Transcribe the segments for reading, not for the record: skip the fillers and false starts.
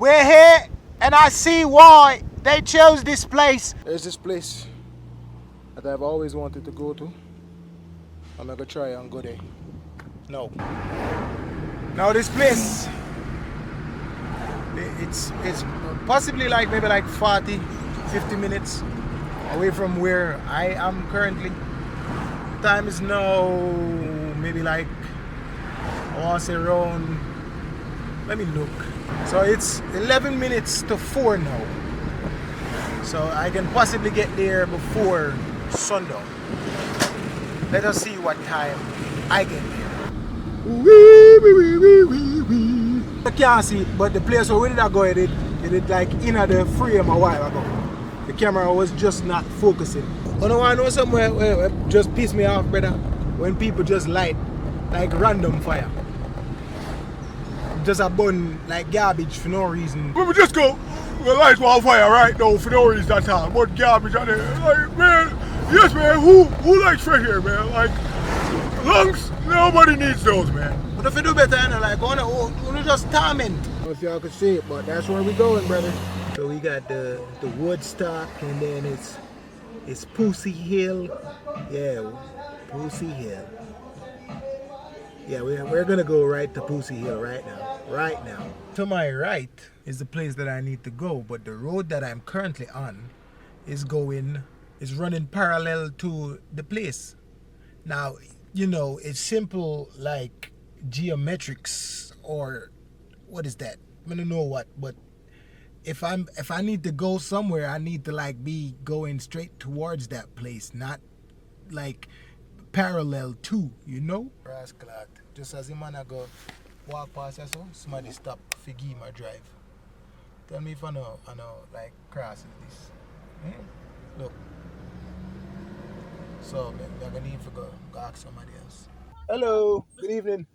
We're here and I see why they chose this place. There's this place that I've always wanted to go to. I'm gonna try and go there. No. Now this place, it's possibly like maybe like 40, 50 minutes away from where I am currently. Time is now maybe like, I want to say around, let me look. So it's 11 minutes to 4 now. So I can possibly get there before sundown. Let us see what time I get there. I can't see it, but the place where we did go, it did like in the frame a while ago. The camera was just not focusing. You know, I know somewhere where it just pissed me off, brother, when people just light like random fire. Just a burn like garbage for no reason. We just go, the lights on fire right now for no reason at all. But garbage on there. Like, man, yes, man, who likes fresh air, man? Like, lungs, nobody needs those, man. But if you do better, you know, like, wanna just torment. I don't know if y'all can see it, but that's where we going, brother. So we got the Woodstock, and then it's Pussy Hill. Yeah, Pussy Hill. Yeah, we're gonna go right to Pussy Hill right now. Right now. To my right is the place that I need to go, but the road that I'm currently on is running parallel to the place. Now, you know, it's simple like geometrics, or what is that? I don't know what, but if I need to go somewhere, I need to like be going straight towards that place, not like parallel to, you know? Rascal, just as the man I go walk past us, so somebody stop for give him a drive. Tell me if I know like crosses this. Look. So I'm gonna need to go ask somebody else. Hello, good evening.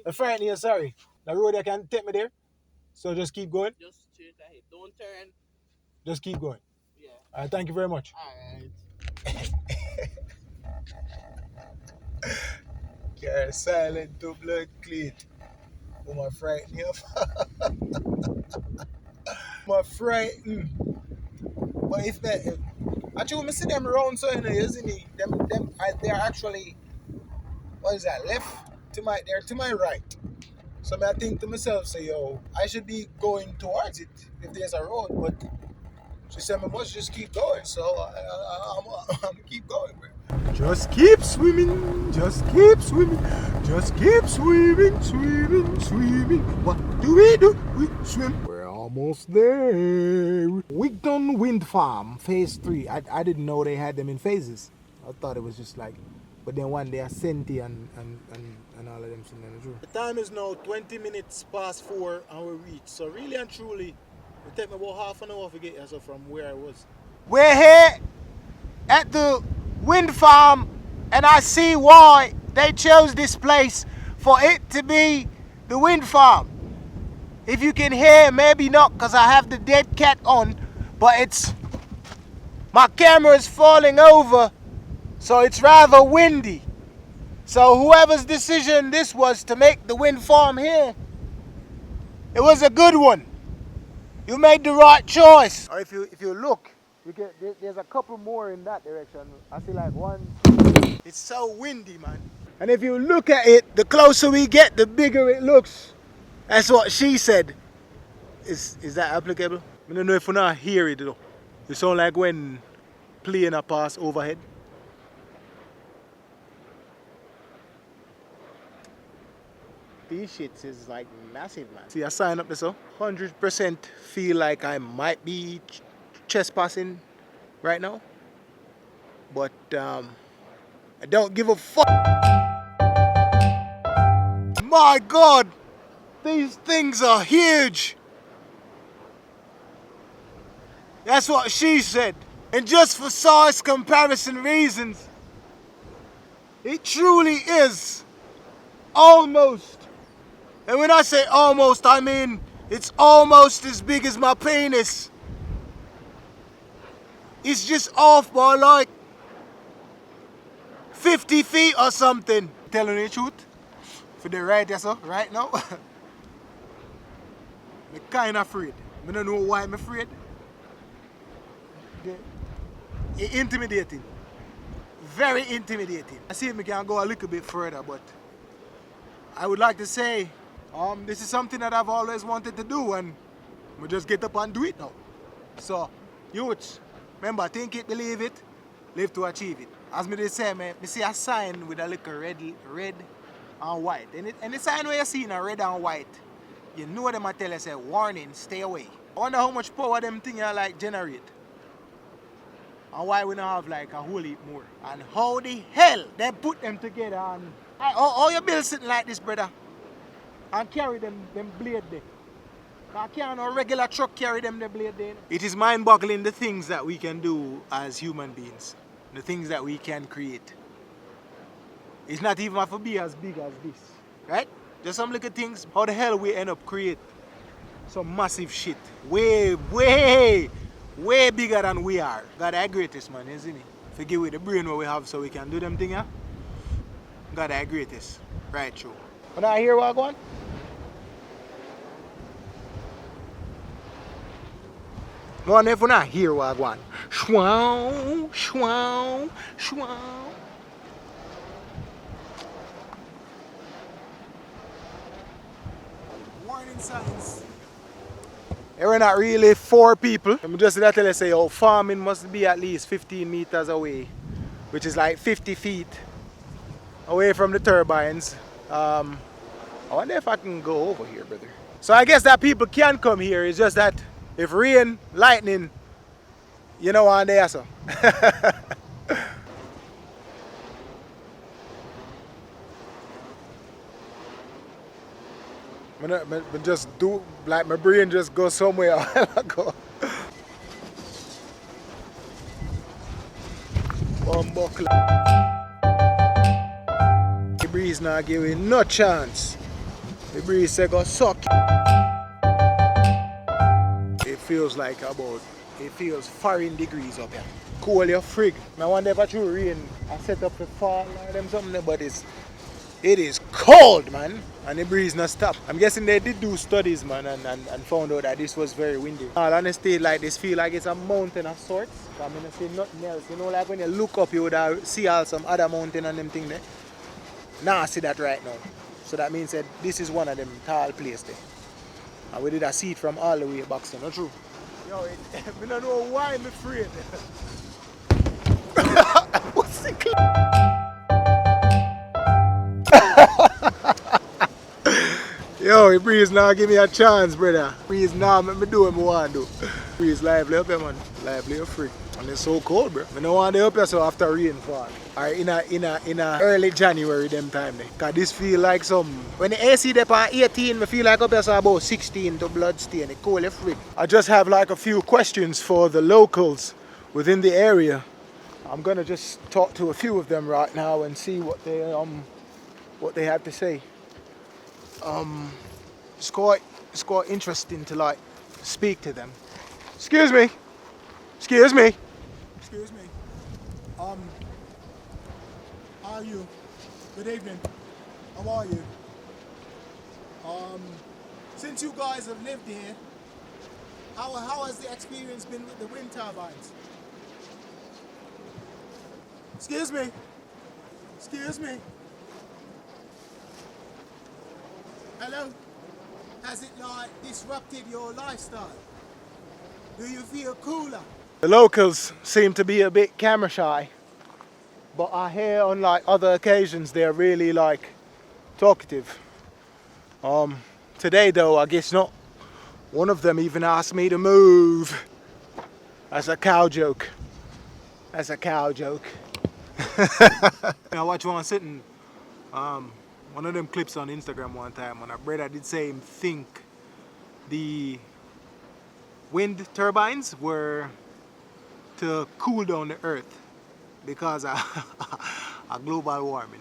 I'm frightened here, sorry. The road I can take me there. So just keep going. Just straight ahead. Don't turn. Just keep going. Yeah. Alright, thank you very much. Alright. You're silent to blood clean. Oh, my frightened here. My frightened. But if that, actually, we see them around, so you know, isn't it? They're actually, what is that? They're to my right. So I think to myself, say, yo, I should be going towards it if there's a road. But she said, I must just keep going. So I'm keep going, bro. Just keep swimming, just keep swimming, just keep swimming, swimming, swimming. What do? We swim. We're almost there. Wigton Wind Farm, phase 3. I didn't know they had them in phases. I thought it was just like, but then one day Ascenti and all of them. The time is now 20 minutes past 4 and we reach. So really and truly, it take me about half an hour to get here so from where I was. We're here at the wind farm and I see why they chose this place for it to be the wind farm. If you can hear, maybe not because I have the dead cat on, but my camera is falling over, so it's rather windy. So whoever's decision this was to make the wind farm here, it was a good one. You made the right choice. Or if you look, there's a couple more in that direction. I see like one. It's so windy, man. And if you look at it, the closer we get, the bigger it looks. That's what she said. Is that applicable? I don't know if you not hear it though. It sound like when plane a pass overhead. These shits is like massive, man. See, I sign up there, so 100% feel like I might be trespassing right now, but I don't give a fuck. My God, these things are huge. That's what she said. And just for size comparison reasons, it truly is almost. And when I say almost, I mean it's almost as big as my penis. It's just off by like 50 feet or something. Telling the truth, for the right, that's all, right now. I'm kind of afraid. I don't know why I'm afraid. It's intimidating. Very intimidating. I see if we can go a little bit further, but I would like to say this is something that I've always wanted to do, and we just get up and do it now. So, youth, remember, think it, believe it, live to achieve it. As me say, me see a sign with a little red and white. And the sign where you see in a red and white, you know them I tell you, say, warning, stay away. I wonder how much power them things are like generate. And why we don't have like a whole heap more. And how the hell they put them together, and how you build something like this, brother? And carry them blade there. I can't no regular truck carry them the blade there. It is mind-boggling the things that we can do as human beings. The things that we can create. It's not even have to be as big as this. Right? Just some little things. How the hell we end up create some massive shit. Way bigger than we are. God the greatest, man, isn't it? Forgive with the brain what we have so we can do them things, yeah? God the greatest. Right through. When I hear what going? One if not hear what going. Shwow, shwow, shwow. Warning signs. We're not really 4 people. I'm just going to tell you, say, oh, farming must be at least 15 meters away, which is like 50 feet away from the turbines. I wonder if I can go over here, brother. So I guess that people can come here. It's just that if rain, lightning, you know, on there, so. I just do, like my brain just goes somewhere. I go. Buckle. The breeze not giving no chance. The breeze say go suck. It feels like it feels 4 degrees up here. Cool your frig. I wonder if I should rain I set up the fall or them something, but it is cold, man, and the breeze not stop. I'm guessing they did do studies, man, and found out that this was very windy. All honesty, like this feel like it's a mountain of sorts. I mean, I see nothing else. You know, like when you look up, you would see all some other mountain and them thing there. Now I see that right now. So that means that this is one of them tall places there. And we did a see it from all the way back, so not true. Yo, I don't know why I'm afraid. What's the Yo, the breeze now give me a chance, brother. Breeze now make me do what I want to do. Breeze lively up here, man. Lively or free. And it's so cold, bro. I don't want to up here so after rainfall. Or in a early January them time there. Cause this feel like some. When the AC there on 18, I feel like up here so about 16 to bloodstain. It's cold and free. I just have like a few questions for the locals within the area. I'm gonna just talk to a few of them right now and see what they have to say. It's quite interesting to like speak to them. Excuse me. How are you? Good evening. How are you? Since you guys have lived here, how has the experience been with the wind turbines? Excuse me. Hello? Has it like disrupted your lifestyle? Do you feel cooler? The locals seem to be a bit camera shy, but I hear on like other occasions they're really like talkative. Today though, I guess not. One of them even asked me to move. That's a cow joke. I watched one sitting one of them clips on Instagram one time, and a brother did say him think the wind turbines were to cool down the earth because of global warming.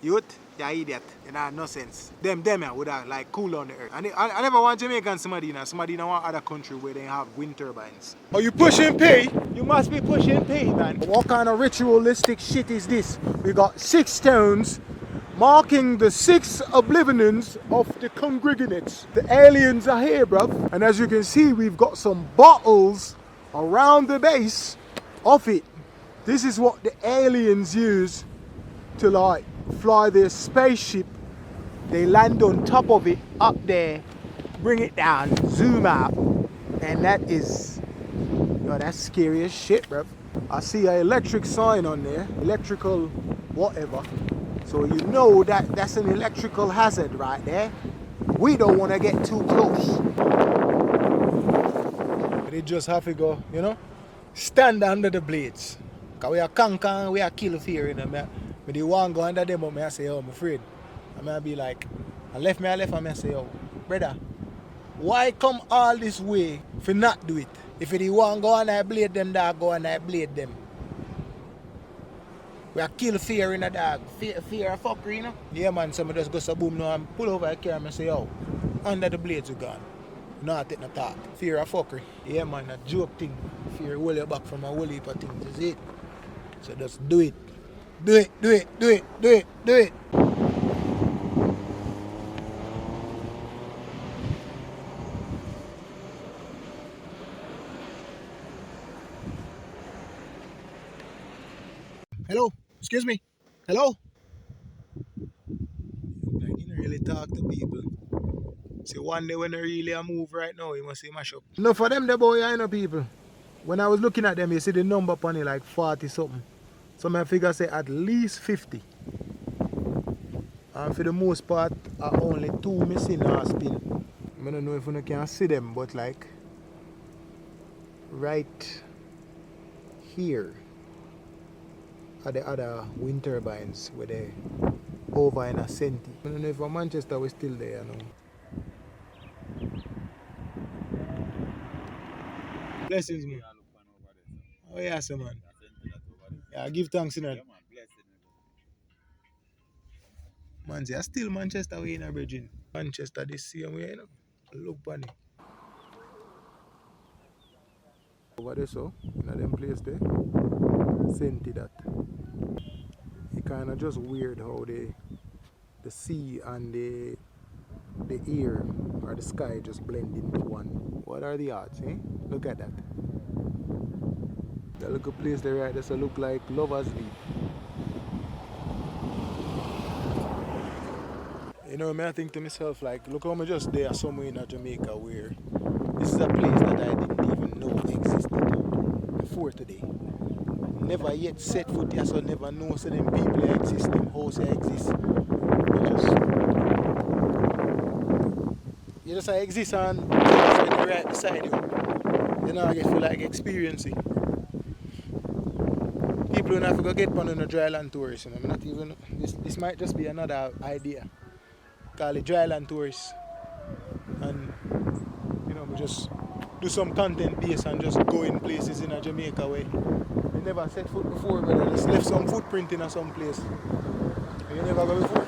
Youth, you're idiot. You know, no sense. Them would have like cool down the earth. And I never want Jamaican somebody in one other country where they have wind turbines. Oh, you pushing P? You must be pushing P, man. What kind of ritualistic shit is this? We got 6 stones marking the 6 oblivions of the congregates. The aliens are here, bruv. And as you can see, we've got some bottles around the base of it. This is what the aliens use to like fly their spaceship. They land on top of it up there, bring it down, zoom out, and that is, yo, that's scary as shit, bruv. I see an electric sign on there, electrical whatever. So you know that that's an electrical hazard right there. We don't want to get too close. They just have to go, you know, stand under the blades. Because we are conquer, we are kill fear, you know. But they want to go under them, but I say, oh, I'm afraid. I might be like, I left, and I say, oh, brother, why come all this way if you not do it? If you want to go and I blade them, dog, go and I blade them. We are kill fear in a dog. Fear of fuckery, you know? Yeah, man, somebody just go so boom now and pull over a car and say, oh, under the blades you gone. No, I take no talk. Fear of fuckery. Yeah, man, a joke thing. Fear hold you back from a whole heap of things, is it? So just do it. Do it, do it, do it, do it, do it. Hello, excuse me. Hello? Like, you don't really talk to people. See, one day when they really a move right now, you must see mash up. No, for them, the boy, I know people. When I was looking at them, you see the number upon it like 40 something. So my figure say at least 50. And for the most part, I only 2 missing or spin. I don't know if you can see them, but like right here are the other wind turbines where they over in a centi. I don't know if Manchester was still there, you know. Blessings, man. Oh, yes, man. Yeah, give thanks, you know. Man, say, still Manchester way in a bridging. Manchester this same way, you know. Look funny. Over there, so, in them place there, senti that. It kind of just weird how the sea and the air or the sky just blend into one. What are the odds, eh? Look at that. That little place there, right? That's a look like Lover's Leap. You know, I think to myself, like, look how I'm just there somewhere in Jamaica where this is a place that I didn't even know existed before today. Never yet set foot here, so never know so them people exist, them houses exist. You just exist and you're right beside you. You know, I get feel like experiencing. People don't have to go get one on a dry land tours, you know. I'm not even, this might just be another idea. Call it dry land tours. And, you know, we just do some content base and just go in places in a Jamaica way. You never set foot before, but I just left some footprint in some place. You never go before.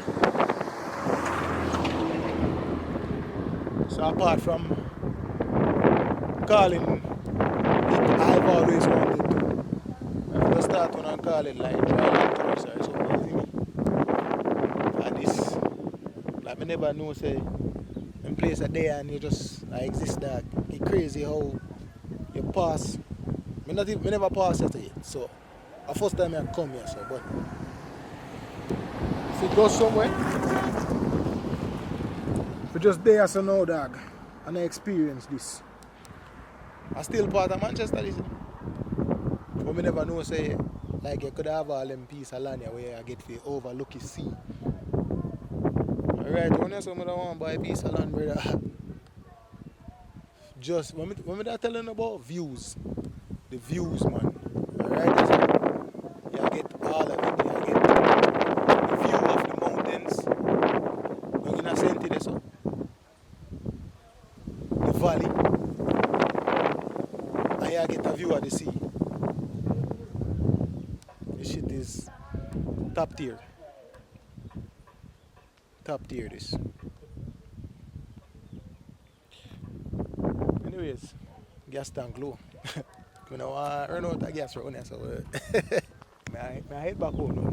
So apart from calling it, I've always wanted to. I'm gonna start when I call it like dry land tours or something. And this, like I never know, say, in place a day and you just exist that. It's crazy how you pass. I never pass it yet, so the first time I come here, so but if it goes somewhere, if you just there so no dog and I experience this. I still part of Manchester, is it? But I never know, say, like you could have all them piece of land here where I get to overlook the sea. Alright, when you say I want to buy a piece of land, brother, just when I telling about views, the views, man. Alright, so you get all of it. You get the view of the mountains. You're gonna send it so. The valley. And you get a view of the sea. This shit is top tier. Top tier this. Anyways, gas tank low. I don't want to run out of gas around here, so I head back home now.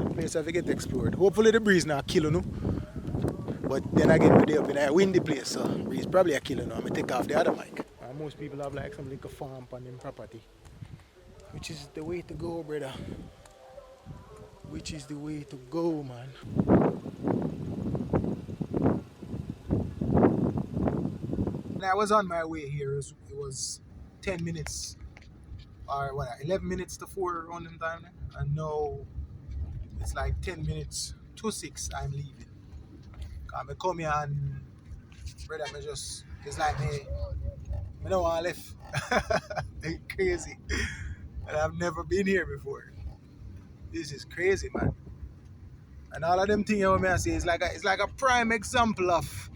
Them place have to get explored. Hopefully the breeze not kill you, no? But then again, we're up in a windy place, so breeze probably a killer now. I'm gonna take off the other mic. Most people have like some little farm on them property, which is the way to go, brother. Which is the way to go, man. When I was on my way here, it was 10 minutes or what, 11 minutes to 4 around them time, and now it's like 10 minutes to 6 I'm leaving. I come here and brother, it's like me don't want to live. It's crazy. And I've never been here before. This is crazy, man. And all of them things you may say is like a prime example of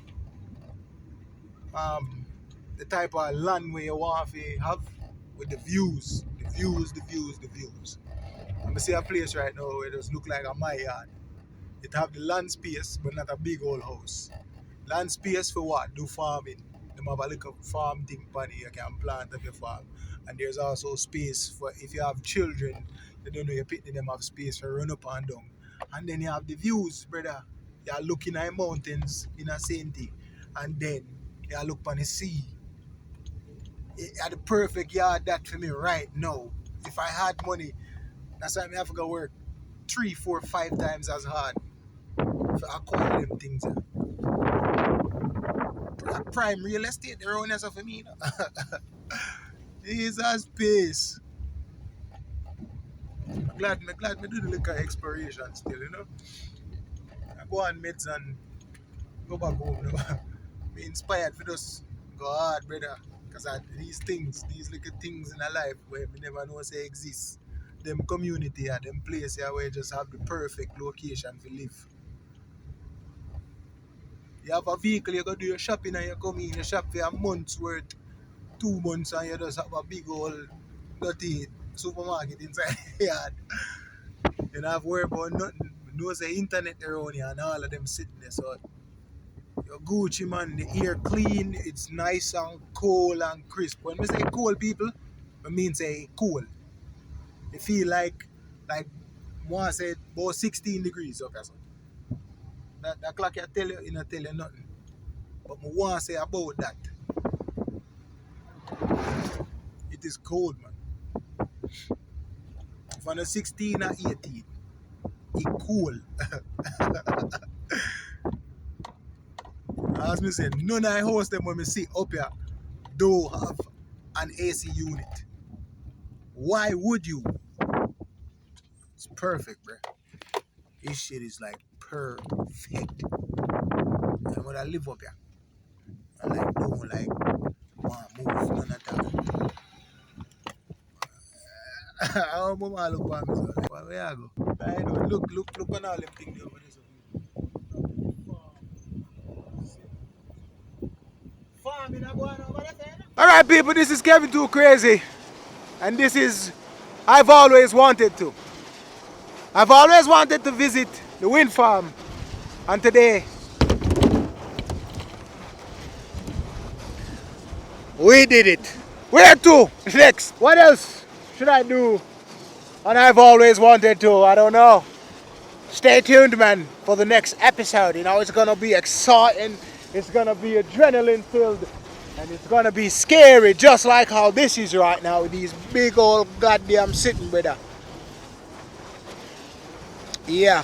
the type of land where you want to have with the views. The views. I'm see a place right now where it just look like a my yard. It have the land space but not a big old house. Land space for what? Do farming. Them have a little farm thing on you can plant up your farm. And there's also space for if you have children, they don't know you're picking them have space for run up and down. And then you have the views, brother. You're looking at mountains in a same thing. And then you look on the sea. It's the perfect yard that for me right now. If I had money, that's why I have to go work 3, 4, 5 times as hard to acquire them things. Prime real estate around here for me. Jesus space. I'm glad me do the little exploration still, you know. I go on meds and go back home. You know? Be inspired for just go hard, brother. Because these little things in a life where we never know say exist. Them community and them place here where you just have the perfect location to live. You have a vehicle, you go do your shopping and you come in, you shop for a month's worth, 2 months, and you just have a big old dirty supermarket inside the yard. You don't have to worry about nothing. You know the internet around here and all of them sitting there. So your Gucci, man, the air clean, it's nice and cool and crisp. When we say cool, people, I mean say cool. You feel like one said about 16 degrees up here. So. That clock I tell you nothing. But I want to say about that. It is cold, man. From the 16 or 18, it cool. As me say, none of the house them when me see up here do have an AC unit. Why would you? It's perfect, bro. This shit is like perfect. And when I live up here, I don't want to move none of that. How mama look for me, so like, where I go? I know, look on all them things over there. Farming going over there. Alright people, this is Kevin Too Crazy. And this is I've always wanted to. I've always wanted to visit the wind farm. And today we did it. Where to? Next. What else should I do? And I've always wanted to. I don't know. Stay tuned, man, for the next episode. You know, it's gonna be exciting. It's gonna be adrenaline filled. And it's gonna be scary, just like how this is right now with these big old goddamn sitting, brother. Yeah.